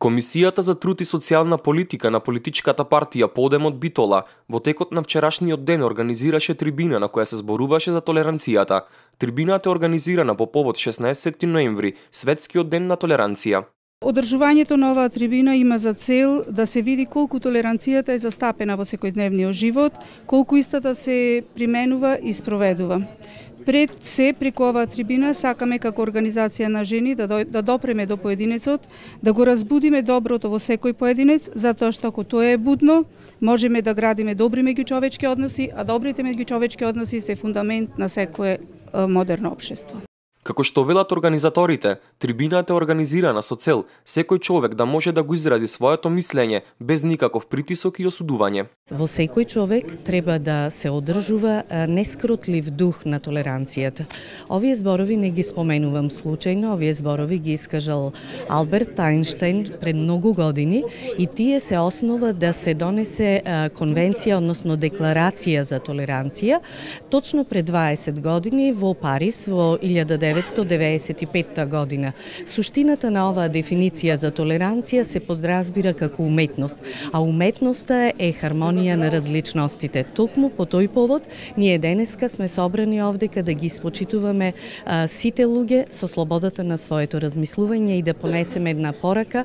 Комисијата за труд и социјална политика на политичката партија Подемот Битола во текот на вчерашниот ден организираше трибина на која се зборуваше за толеранцијата. Трибината е организирана по повод 16 ноември, светскиот ден на толеранција. Одржувањето на оваа трибина има за цел да се види колку толеранцијата е застапена во секојдневниот живот, колку истата се применува и спроведува. Пред се, преку оваа трибина, сакаме како организација на жени да допреме до поединецот, да го разбудиме доброто во секој поединец, затоа што ако тоа е будно, можеме да градиме добри меѓучовечки односи, а добрите меѓучовечки односи се фундамент на секое модерно општество. Како што велат организаторите, трибината е организирана со цел секој човек да може да го изрази своето мислење без никаков притисок и осудување. Во секој човек треба да се одржува нескротлив дух на толеранцијата. Овие зборови не ги споменувам случајно, овие зборови ги искажал Алберт Ајнштајн пред многу години и тие се основа да се донесе конвенција, односно декларација за толеранција, точно пред 20 години во Париз во 1995 година. Суштината на оваа дефиниција за толеранција се подразбира како уметност, а уметноста е хармонија на различностите. Токму по тој повод ние денеска сме собрани овдека да ги испочитуваме сите луѓе со слободата на своето размислување и да понесеме една порака,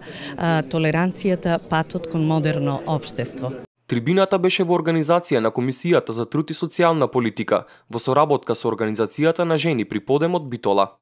толеранцијата патот кон модерно општество. Трибината беше во организација на Комисијата за труд и социјална политика во соработка со Организацијата на жени при Подемот Битола.